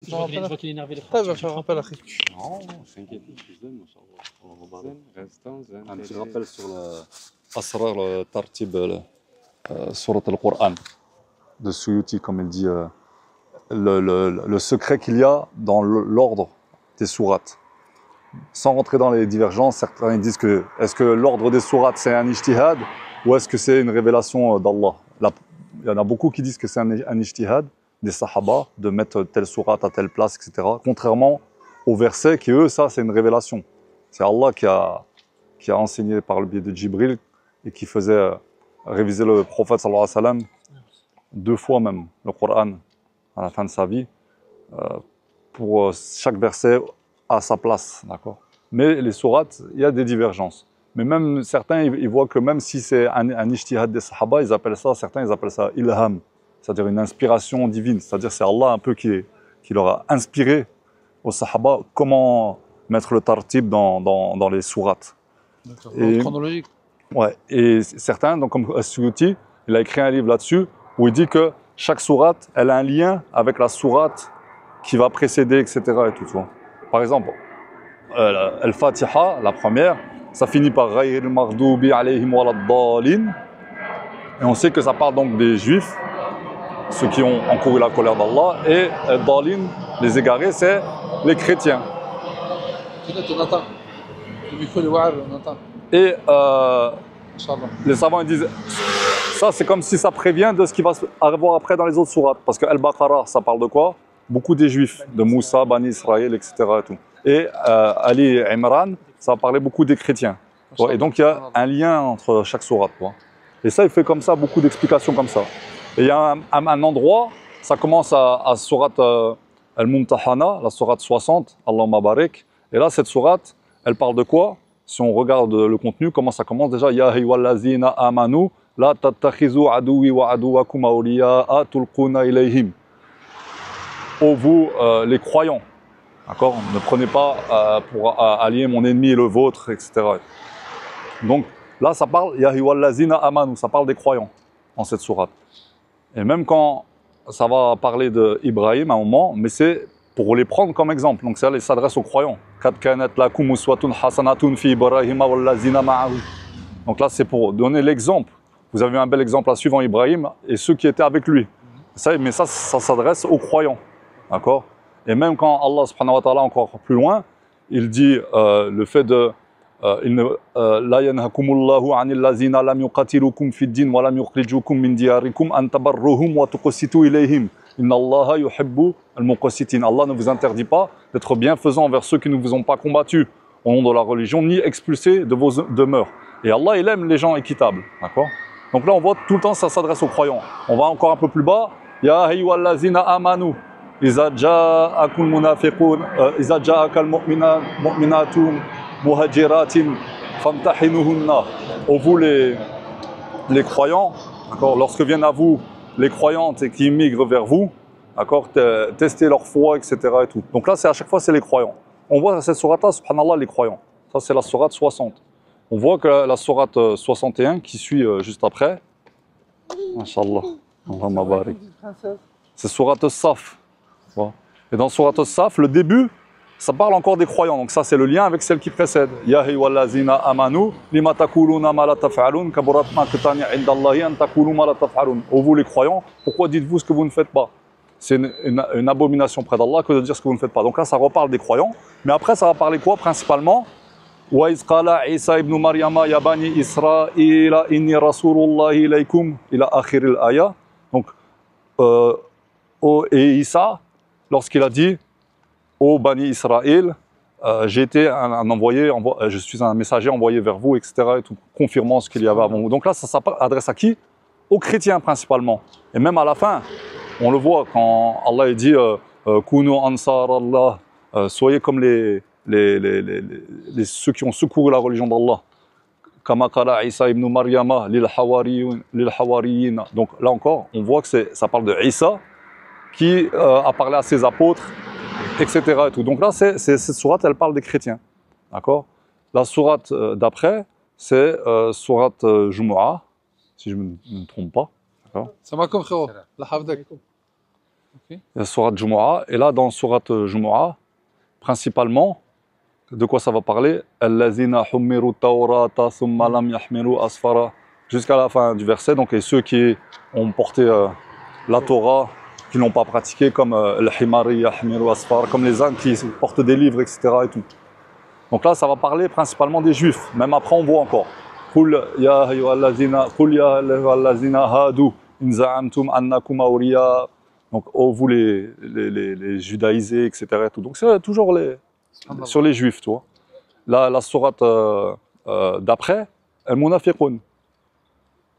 Je vois qu'il est énervé les طيب je rappelle après. Non, s'inquiète, je suis zen, machallah. Restant zen. Un petit rappel sur le Asrar Tartib, Surat al-Qur'an de Suyuti, comme il dit, le secret qu'il y a dans l'ordre des sourates. Sans rentrer dans les divergences, certains disent que est-ce que l'ordre des sourates c'est un ijtihad ou est-ce que c'est une révélation d'Allah? Il y en a beaucoup qui disent que c'est un ijtihad des sahaba de mettre telle sourate à telle place, etc. Contrairement aux versets qui, eux, ça c'est une révélation. C'est Allah qui a enseigné par le biais de Jibril et qui faisait réviser le prophète sallallahu alayhi wa sallam 2 fois même le Coran à la fin de sa vie pour chaque verset à sa place, d'accord. Mais les sourates, il y a des divergences. Mais même certains, ils voient que même si c'est un ijtihad des sahaba, certains ils appellent ça ilham, c'est-à-dire une inspiration divine. C'est-à-dire c'est Allah un peu qui leur a inspiré aux sahaba comment mettre le tartib dans les sourates. D'accord. Et, Chronologique. Ouais. Et certains, donc comme As-Suyuti, il a écrit un livre là-dessus où il dit que chaque sourate, elle a un lien avec la sourate qui va précéder, etc. et tout ça. Par exemple, Al-Fatiha, la première, ça finit par Ghayril Maghdubi alayhim waladdallin. Et on sait que ça parle donc des Juifs, ceux qui ont encouru la colère d'Allah, et Dalin, les égarés, c'est les chrétiens. Et les savants ils disent, ça c'est comme si ça prévient de ce qui va arriver après dans les autres sourates. Parce que Al-Baqarah, ça parle de quoi? Beaucoup des Juifs, de Moussa, Bani Israël, etc. Et, tout. Et Ali Imran, ça va parler beaucoup des chrétiens. Et donc il y a un lien entre chaque sourate. Et ça, il fait comme ça, beaucoup d'explications comme ça. Et il y a un endroit, ça commence à sourate Al-Mumtahana, la sourate 60, Allahumma barik. Et là, cette sourate, elle parle de quoi? Si on regarde le contenu, comment ça commence déjà? Ya ayyuhallazina amanu, la tattakhizu aduwi wa aduwakum awliya'a tulquna ilayhim. Ô vous, les croyants, d'accord? Ne prenez pas pour allier mon ennemi et le vôtre, etc. Donc là, ça parle, Ya ayyuhallazina amanu, ça parle des croyants en cette sourate. Et même quand ça va parler d'Ibrahim à un moment, mais c'est pour les prendre comme exemple. Donc ça s'adresse aux croyants. Donc là, c'est pour donner l'exemple. Vous avez un bel exemple à suivre en Ibrahim et ceux qui étaient avec lui. Mais ça s'adresse aux croyants. D'accord? Et même quand Allah subhanahu wa ta'ala, encore plus loin, il dit le fait de لا ينهكم الله عن الذين لم يقاتلوكم في الدين ولم يخرجوكم من دياركم أن تبروهم وتقسطوا إليهم إن الله يحب المقسطين. Allah ne vous interdit pas d'être bienfaisant envers ceux qui ne vous ont pas combattus au nom de la religion ni expulsés de vos demeures. Et Allah, il aime les gens équitables. D'accord? Donc là, on voit tout le temps ça s'adresse aux croyants. On va encore un peu plus bas. Ya ayyuhallazina amanu iza ja'akum munafiqun iza ja'akal mu'minatun muhajiratin famtahinuhunna. Ô vous les croyants, d'accord, lorsque viennent à vous les croyantes et qui immigrent vers vous, d'accord, testez leur foi, etc. et tout. Donc là, c'est à chaque fois c'est les croyants. On voit cette sourate-là, subhanallah, les croyants. Ça, c'est la sourate 60. On voit que la sourate 61 qui suit juste après, Masha'Allah, Allahumma barik. C'est sourate Saf. Et dans sourate Saf, le début, ça parle encore des croyants, donc ça c'est le lien avec celle qui précède. Ya ayyuhallazina amanu lima taquluna ma la taf'alun kaburat maqtan 'inda Allahi an taqulu ma la taf'alun. Ô vous les croyants, pourquoi dites-vous ce que vous ne faites pas? C'est une abomination près d'Allah que de dire ce que vous ne faites pas. Donc là ça reparle des croyants, mais après ça va parler quoi principalement? Wa iz qala Isa ibn Maryama ya bani Israila inni rasulullahi ilaykum ila akhir al-aya. Donc et Isa, lorsqu'il a dit ô Bani Israël, j'ai été un envoyé, je suis un messager envoyé vers vous, etc. Et tout, confirmant ce qu'il y avait avant vous. Donc là, ça s'adresse à qui? Aux chrétiens principalement. Et même à la fin, on le voit quand Allah dit Kunu ansar Allah, soyez comme ceux qui ont secouru la religion d'Allah. Kama qala Isa ibn Maryama lil hawariyin. Donc là encore, on voit que ça parle de Isa qui a parlé à ses apôtres, etc. Et tout. Donc là, cette sourate, elle parle des chrétiens. D'accord? La sourate d'après, c'est sourate Jumu'ah, si je ne me trompe pas. Ça m'a comme frérot. La hafdak. Ok. la sourate Jumu'ah. Et là, dans sourate Jumu'ah, principalement, de quoi ça va parler? Allazina hummiru tawrata thumma lam yahmilu asfara. Jusqu'à la fin du verset. Donc, et ceux qui ont porté la Torah, qui n'ont pas pratiqué, comme le himari yahmilu asfara, comme les ânes qui portent des livres, etc. Et tout. Donc là, ça va parler principalement des juifs. Même après, on voit encore. Qul ya ayyuhallazina hadu in za'amtum annakum awliya. Donc, oh, vous les judaïsés, etc. Et tout. Donc, c'est toujours sur les juifs, tu vois. La sourate d'après, al-munafiqun.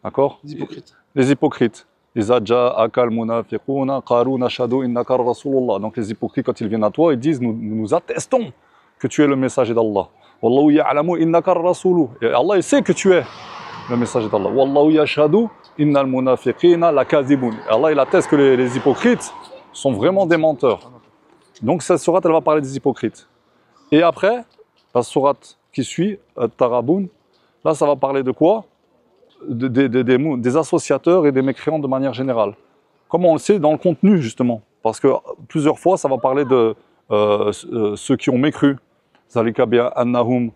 D'accord? Les hypocrites. Les hypocrites. Iza ja'aka al-munafiquna qalu nashhadu innaka rasulullah. Donc, les hypocrites, quand ils viennent à toi, ils disent nous attestons que tu es le messager d'Allah. Wallahu ya'lamu innaka rasulu. Et Allah, il sait que tu es le messager d'Allah. Wallahu yashhadu innal munafiqina lakazibun. Allah, il atteste que les hypocrites sont vraiment des menteurs. Donc cette sourate, elle va parler des hypocrites. Et après, la sourate qui suit, Taraboun, là, ça va parler de quoi? Des associateurs et des mécréants de manière générale. Comme on le sait dans le contenu, justement. Parce que plusieurs fois, ça va parler de ceux qui ont mécru. Zalika bi annahum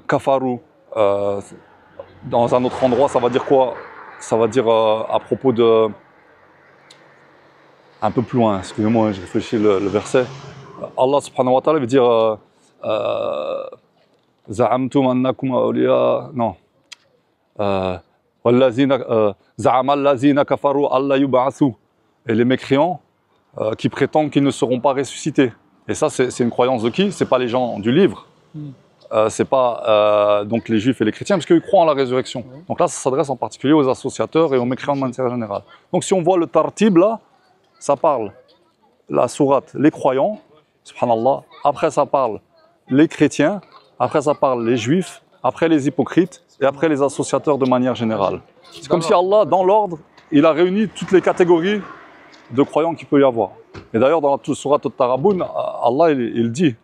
kafaru. Dans un autre endroit, ça va dire quoi? Ça va dire à propos de... Un peu plus loin, excusez-moi, j'ai réfléchi le verset. Allah subhanahu wa ta'ala veut dire Za'amtum annakum awliya. Non. Za'ama allazina kafaru alla yub'athu. Et les mécréants qui prétendent qu'ils ne seront pas ressuscités. Et ça, c'est une croyance de qui? C'est pas les gens du livre. C'est pas donc les juifs et les chrétiens, parce qu'ils croient en la résurrection. Donc là, ça s'adresse en particulier aux associateurs et aux mécréants de manière générale. Donc si on voit le tartib là, ça parle la sourate, les croyants, subhanallah. Après, ça parle les chrétiens. Après, ça parle les juifs. Après, les hypocrites. Et après, les associateurs de manière générale. C'est comme si Allah, dans l'ordre, il a réuni toutes les catégories de croyants qu'il peut y avoir. Et d'ailleurs, dans la sourate Taraboun, Allah, il dit,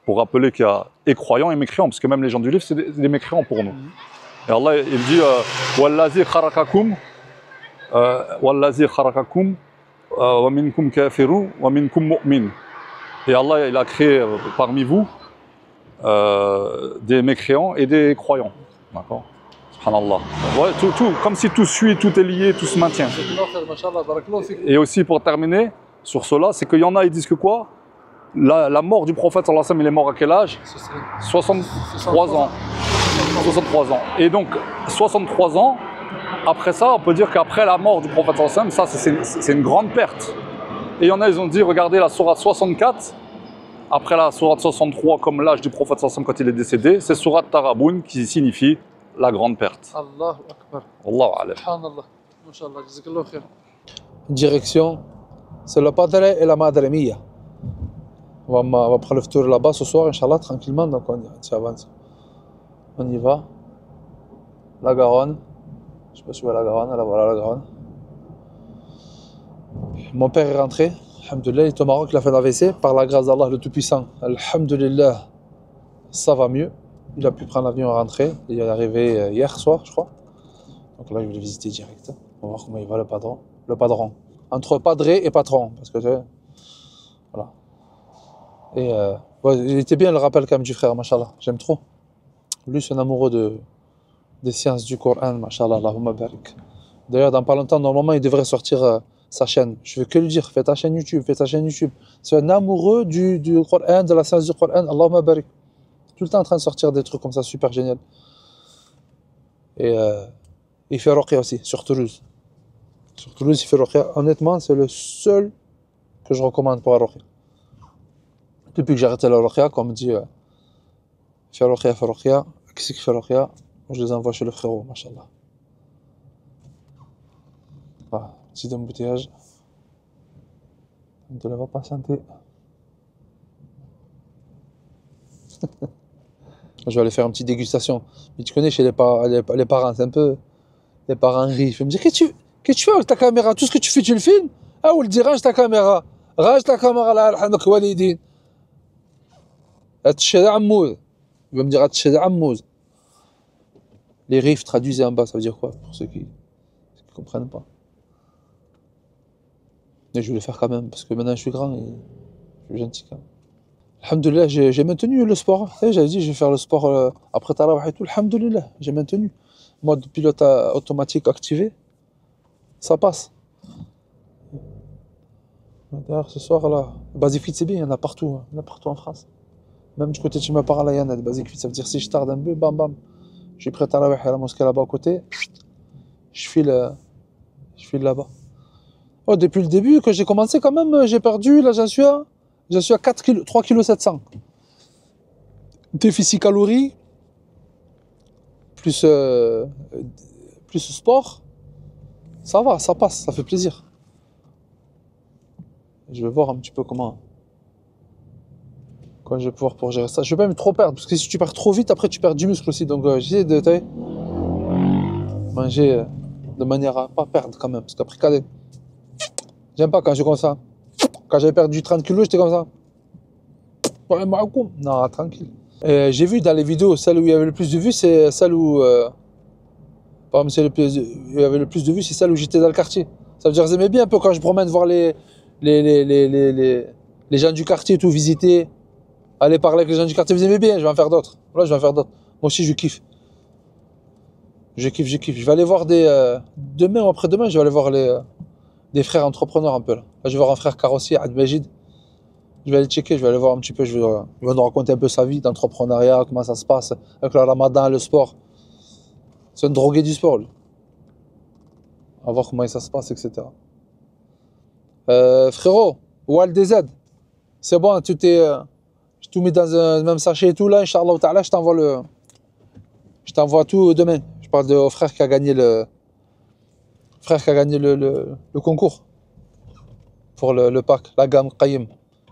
pour rappeler qu'il y a et croyants et mécréants, parce que même les gens du livre, c'est des mécréants pour nous. Et Allah, il dit, Wallazi kharakakum, Wallazi kharakakum, wa minkum kafiru, wa minkum mu'min. Et Allah, il a créé parmi vous des mécréants et des croyants. D'accord? Subhanallah. Ouais, tout, comme si tout suit, tout est lié, tout se maintient. Et aussi, pour terminer sur cela, c'est qu'il y en a, ils disent que quoi? La mort du prophète, sallallahu alayhi wa sallam, il est mort à quel âge? 63 ans. 63 ans. Et donc, 63 ans, après ça, on peut dire qu'après la mort du prophète, sallallahu alayhi wa sallam, ça, c'est une grande perte. Et il y en a, ils ont dit, regardez la sourate 64, après la sourate 63, comme l'âge du prophète, sallallahu alayhi wa sallam, quand il est décédé, c'est sourate Taraboun qui signifie la grande perte. Allahu Akbar. Allahu alam. Subhanallah. Masha'Allah. Jazakallahu khair. Direction, c'est le Padre et la Madre Mia. On va prendre le tour là-bas ce soir, Inch'Allah, tranquillement. Donc on avance. On y va. La Garonne. Je sais pas si vous voyez la Garonne. Là, voilà la Garonne. Mon père est rentré. Alhamdulillah, il est au Maroc, il a fait un AVC. Par la grâce d'Allah, le Tout-Puissant. Alhamdulillah, ça va mieux. Il a pu prendre l'avion et rentrer. Il est arrivé hier soir, je crois. Donc là, je vais le visiter direct. On va voir comment il va, le patron. Le patron. Entre padré et patron. Parce que tu sais, voilà. Et ouais, il était bien le rappel quand même du frère, mashallah. J'aime trop. Lui, c'est un amoureux des sciences du Coran, mashallah, Allahumma barik. D'ailleurs, dans pas longtemps, normalement, il devrait sortir sa chaîne. Je veux que lui dire, fais ta chaîne YouTube, fais ta chaîne YouTube. C'est un amoureux du Coran, de la science du Coran, Allahumma barik. Tout le temps en train de sortir des trucs comme ça, super génial. Et il fait Ruqya aussi, sur Toulouse. Sur Toulouse, il fait Ruqya. Honnêtement, c'est le seul que je recommande pour la Ruqya. Depuis que j'ai arrêté la Ruqya, comme on me dit, fais Ruqya. Qui c'est qui fait Ruqya? Je les envoie chez le frérot, mashallah. Voilà, petit embouteillage. On te la va patienter. Je vais aller faire une petite dégustation. Mais tu connais, chez les parents, c'est un peu... Les parents rient. Je me dis, qu'est-ce que tu fais avec ta caméra? Tout ce que tu fais, tu le filmes? Ah, ou le dit, range ta caméra. Range ta caméra là, alhamdoulilah, walidin. Atchada Ammouz. Il va me dire Atchada Ammouz. Les rifs traduisés en bas, ça veut dire quoi? Pour ceux qui ne comprennent pas. Mais je vais le faire quand même, parce que maintenant je suis grand et je suis gentil quand même. Alhamdoulilah, j'ai maintenu le sport. J'avais dit, je vais faire le sport après Tarawih et tout. Alhamdoulilah, j'ai maintenu. Mode pilote automatique activé, ça passe. D'ailleurs, ce soir là, Basic Fit c'est bien, il y en a partout. Il y en a partout en France. Même du côté de chez mes parents, là, il y en a de Basic Fit. Ça veut dire si je tarde un peu, bam bam. J'ai pris Tarawih à la mosquée là-bas à côté. Je file là-bas. Oh, depuis le début, que j'ai commencé quand même, j'ai perdu, là j'en suis à 4 kg, 3 kg 700. Déficit calories, plus sport, ça va, ça passe, ça fait plaisir. Je vais voir un petit peu comment je vais pouvoir pour gérer ça. Je vais pas me trop perdre, parce que si tu perds trop vite, après tu perds du muscle aussi. Donc j'essaie de manger de manière à pas perdre quand même. Parce qu'après, j'aime pas quand je suis comme ça. Quand j'avais perdu 30 kilos, j'étais comme ça. Non, tranquille. J'ai vu dans les vidéos, celle où il y avait le plus de vues, c'est celle où... par exemple, il y avait le plus de vues, c'est celle où j'étais dans le quartier. Ça veut dire que j'aimais bien un peu quand je promène voir les gens du quartier, tout visiter, aller parler avec les gens du quartier. Vous aimez bien, je vais en faire d'autres. Voilà, je vais en faire d'autres. Moi aussi, je kiffe. Je kiffe. Je vais aller voir demain ou après-demain, je vais aller voir des frères entrepreneurs un peu. Là, je vais voir un frère carrossier, Ad Majid. Je vais aller checker, je vais aller voir un petit peu, il va nous raconter un peu sa vie d'entrepreneuriat, comment ça se passe avec le ramadan, le sport. C'est un drogué du sport, lui. On va voir comment ça se passe, etc. Frérot, Wal DZ, c'est bon, je tout mis dans un même sachet et tout, là, Inch'Allah Ta'ala, je t'envoie tout demain. Je parle au frère qui a gagné le concours pour le pack, la gamme Qayyim.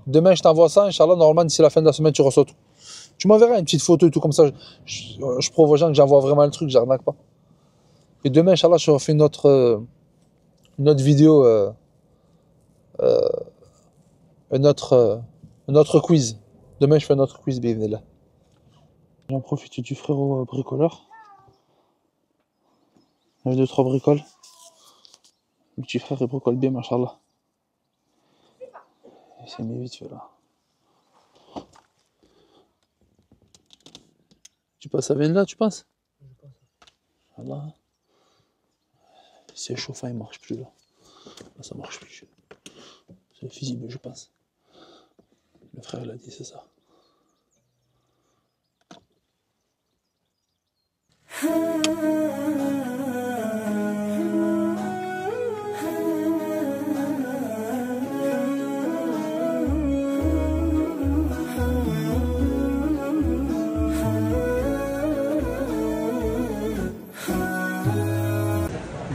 Demain, je t'envoie ça, Inch'Allah, normalement, d'ici la fin de la semaine, tu reçois tout. Tu m'enverras une petite photo et tout, comme ça, je prouve aux gens que j'envoie vraiment le truc, j'arnaque pas. Et demain, Inch'Allah, je refais une autre vidéo, un autre quiz. Demain, je fais un autre quiz, bienvenue. J'en profite du frérot bricoleur. Il y a 2-3 bricoles. Le petit frère, il bricole bien, machallah. Il s'est mis vite fait là. Tu passes à là, tu penses? Voilà. C'est chauffant, il marche plus là. Là, ça marche plus. C'est visible, je pense. Le frère l'a dit, c'est ça.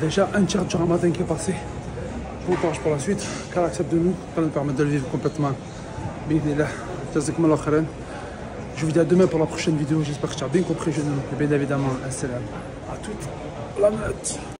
Déjà un tiers du ramadan qui est passé. Bon courage pour la suite. Qu'Allah accepte de nous, qu'Allah nous permette de le vivre complètement. Bismillah. Jazakum Allah khairan. Je vous dis à demain pour la prochaine vidéo. J'espère que tu as bien compris. Et bien évidemment, assalam à toute la meute.